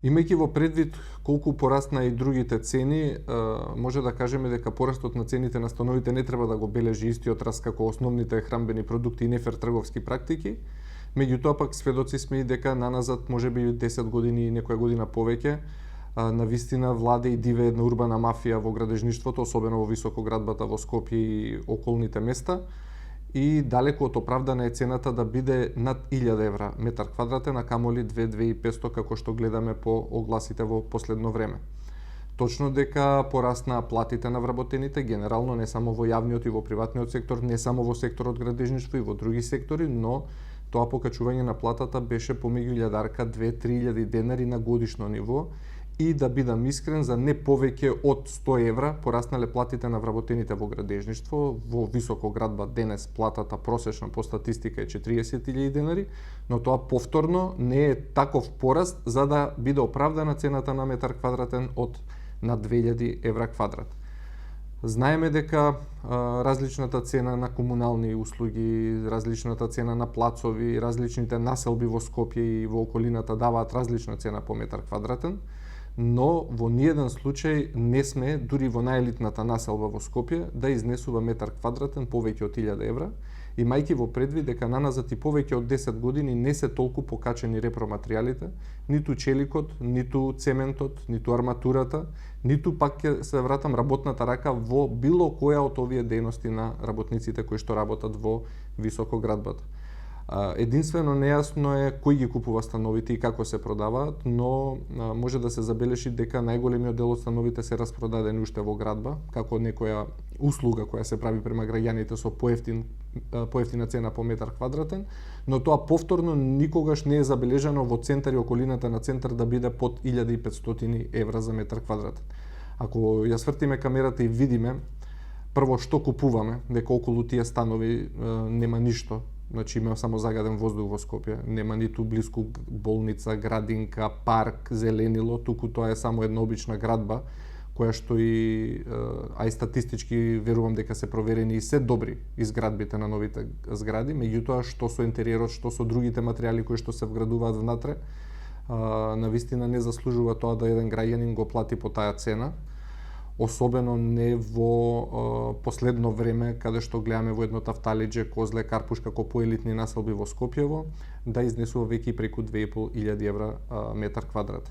Имајќи во предвид колку порасна и другите цени, може да кажеме дека порастот на цените на становите не треба да го бележи истиот раст како основните хранбени продукти и нефер трговски практики. Меѓутоа пак сведоци сме и дека наназад можеби 10 години и некоја година повеќе, на вистина владе и диве една урбана мафија во градежништвото, особено во високоградбата во Скопје и околните места, и далеку од оправдана е цената да биде над 1000 евра метар квадратен, а камоли 2-2500 како што гледаме по огласите во последно време. Точно дека пораснаа платите на вработените, генерално не само во јавниот и во приватниот сектор, не само во секторот градежништво и во други сектори, но тоа покачување на платата беше помеѓу 1000-2000-3000 денари на годишно ниво, и да бидам искрен, за не повеќе од 100 евра пораснале платите на вработените во градежништво. Во високоградба денес платата просечна по статистика е 40.000 денари, но тоа повторно не е таков пораст за да биде оправдана цената на метар квадратен од над 2000 евра квадрат. Знаеме дека различната цена на комунални услуги, различната цена на плацови, различните населби во Скопје и во околината даваат различна цена по метар квадратен, но во ниеден случај не сме, дури во најелитната населба во Скопје, да изнесува метар квадратен повеќе од 1000 евра, имајќи во предвид дека наназад и повеќе од 10 години не се толку покачени репроматеријалите, ниту челикот, ниту цементот, ниту арматурата, ниту пак ќе се вратам работната рака во било која од овие дејности на работниците кои што работат во високоградбата. Единствено нејасно е кој ги купува становите и како се продаваат, но може да се забележи дека најголемиот дел од становите се распродадени уште во градба, како некоја услуга која се прави према граѓаните со поевтина цена по метар квадратен, но тоа повторно никогаш не е забележано во центар и околината на центар да биде под 1500 евра за метар квадратен. Ако ја свртиме камерата и видиме прво што купуваме, дека околу тие станови нема ништо. Значи има само загаден воздух во Скопје, нема ниту блиску болница, градинка, парк, зеленило, туку тоа е само една обична градба, која што и статистички верувам дека се проверени и се добри изградбите на новите згради, меѓутоа што со интериерот, што со другите материјали кои што се вградуваат внатре, навистина не заслужува тоа да еден граѓанин го плати по таа цена. Особено не во последно време, каде што гледаме во едно Тафталиџе, Козле, Карпуш како поелитни населби во Скопјево, да изнесува веќе преку 2500 евра метар квадрат.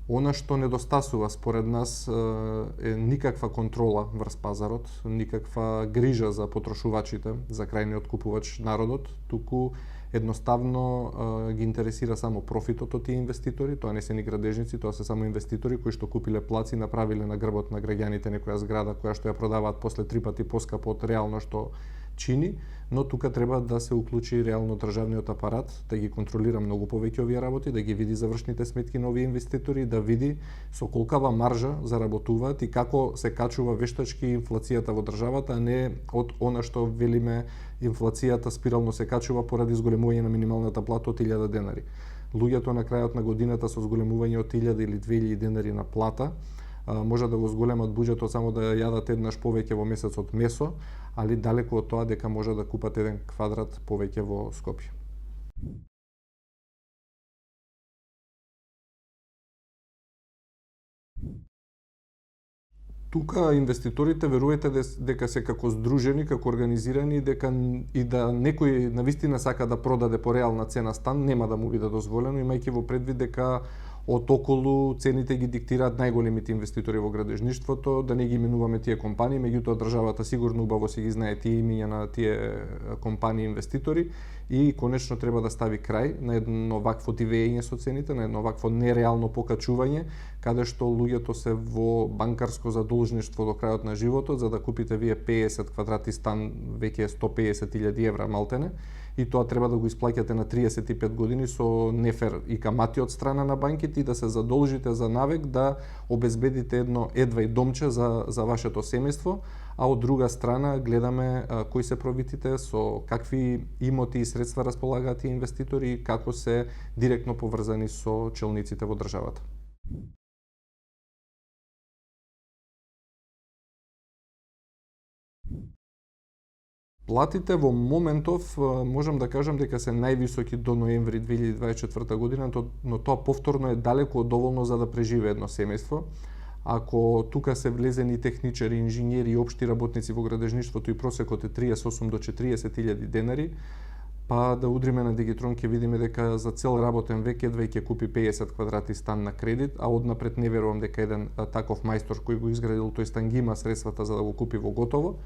Она што недостасува според нас е никаква контрола врз пазарот, никаква грижа за потрошувачите, за крајниот купувач, народот, туку едноставно ги интересира само профитот од тие инвеститори. Тоа не се ни градежници, тоа се само инвеститори кои што купиле плаци и направиле на грбот на граѓаните некоја зграда која што ја продаваат после 3 пати поскапо од реално што чини, но тука треба да се уклучи реално државниот апарат, да ги контролира многу повеќе овие работи, да ги види завршните сметки на овие инвеститори, да види со колкава маржа заработуваат и како се качува вештачки инфлацијата во државата, а не од она што велиме инфлацијата спирално се качува поради зголемување на минималната плата од 1000 денари. Луѓето на крајот на годината со зголемување од 1000 или 2000 денари на плата може да го зголемат буџетот само да јадат еднаш повеќе во месецот месо, али далеку од тоа дека може да купат еден квадрат повеќе во Скопје. Тука инвеститорите верувајте дека се како здружени, како организирани, дека и да некој навистина сака да продаде по реална цена стан, нема да му биде дозволено, имајќи во предвид дека од околу цените ги диктираат најголемите инвеститори во градежништвото, да не ги именуваме тие компании, меѓутоа државата сигурно убаво си ги знае тие имиња на тие компании инвеститори и конечно треба да стави крај на едно вакво дивење со цените, на едно вакво нереално покачување, каде што луѓето се во банкарско задолжништво до крајот на животот, за да купите вие 50 квадрати стан веќе 150.000 евра малтене, и тоа треба да го исплаќате на 35 години со нефер и камати од страна на банките и да се задолжите за навек да обезбедите едно едва и домче за вашето семејство, а од друга страна гледаме кои се профитите, со какви имоти и средства располагаат тие инвеститори и како се директно поврзани со челниците во државата. Платите во моментов можам да кажам дека се највисоки до ноември 2024 година, но тоа повторно е далеку од доволно за да преживее едно семејство. Ако тука се влезени техничари, инженери и општи работници во градежништвото и просекот е 38 до 40.000 денари, па да удриме на Дигитрон ќе видиме дека за цел работен век едва ќе купи 50 квадрати стан на кредит, а однапред не верувам дека еден таков мајстор кој го изградил тој стан ги има средствата за да го купи во готово.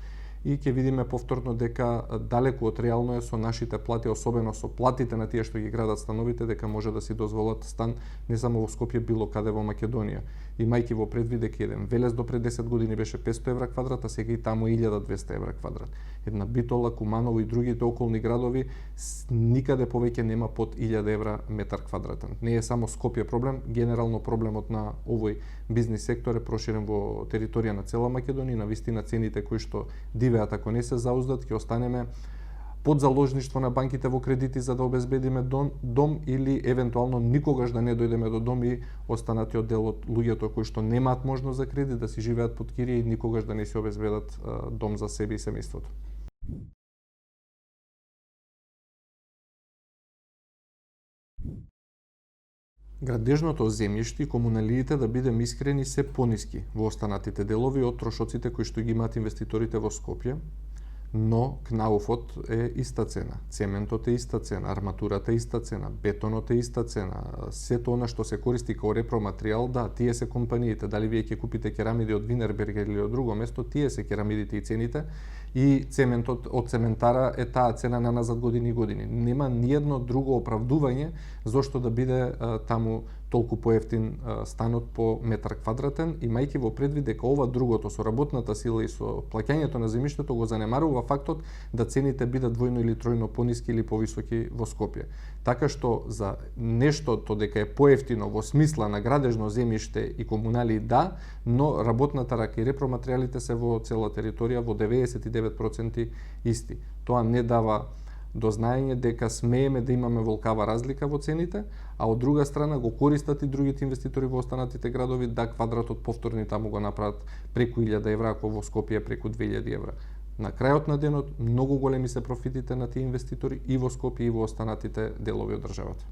И ќе видиме повторно дека далеку од реално е со нашите плати, особено со платите на тие што ги градат становите, дека може да си дозволат стан не само во Скопје, било каде во Македонија. Имајќи во предвид дека еден Велес до пред 10 години беше 500 евра квадрат, а сега и таму 1200 евра квадрат. Една Битола, Куманово и другите околни градови никаде повеќе нема под 1000 евра метар квадратен. Не е само Скопје проблем, генерално проблемот на овој бизнис сектор е проширен во територија на цела Македонија, на вистина цените кои што дивеат ако не се зауздат, ќе останеме под заложништво на банките во кредити за да обезбедиме дом или евентуално никогаш да не дојдеме до дом и останатиот дел од луѓето кои што немаат можност за кредит да си живеат под кирија и никогаш да не си обезбедат дом за себе и семејството. Градежното земјиште и комуналиите, да бидем искрени, се пониски во останатите делови од трошоците кои што ги имаат инвеститорите во Скопје, но кнауфот е иста цена, цементот е иста цена, арматурата е иста цена, бетонот е иста цена, сето она што се користи како репроматеријал, да, тие се компаниите, дали вие ќе купите керамиди од Винерберг или од друго место, тие се керамидите и цените, и цементот од цементара е таа цена на назад години и години. Нема ниедно друго оправдување зошто да биде таму толку поевтин станот по метар квадратен, имајќи во предвид дека ова другото со работната сила и со плаќањето на земјиштето го занемарува фактот да цените бидат двојно или тројно пониски или повисоки во Скопје. Така што за нештото дека е поевтино во смисла на градежно земјиште и комунали да, но работната рака и репроматеријалите се во цела територија во 99% исти. Тоа не дава до знаење дека смееме да имаме волкава разлика во цените, а од друга страна го користат и другите инвеститори во останатите градови да квадратот повторни таму го направат преку 1000 евра, ако во Скопје преку 2000 евра. На крајот на денот многу големи се профитите на тие инвеститори и во Скопје и во останатите делови од државата.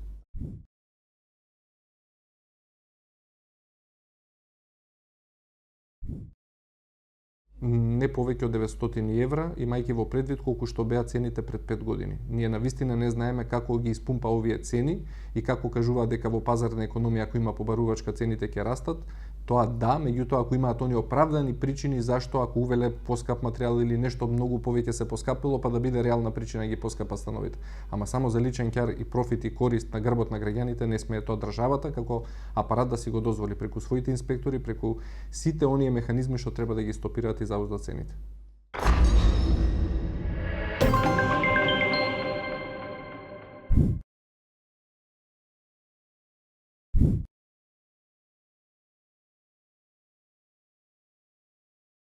Не повеќе од 900 евра, имајќи во предвид колку што беа цените пред 5 години. Ние навистина не знаеме како ги испумпа овие цени и како кажуваат дека во пазарна економија ако има побарувачка цените ќе растат. Тоа да, меѓутоа ако имаат они оправдани причини зашто ако увеле поскап материјал или нешто многу повеќе се поскапило, па да биде реална причина ги поскапа становите. Ама само за личен ќар и профит и корист на грбот на граѓаните не смее тоа државата како апарат да си го дозволи преку своите инспектори, преку сите оние механизми што треба да ги стопираат и зауздат цените.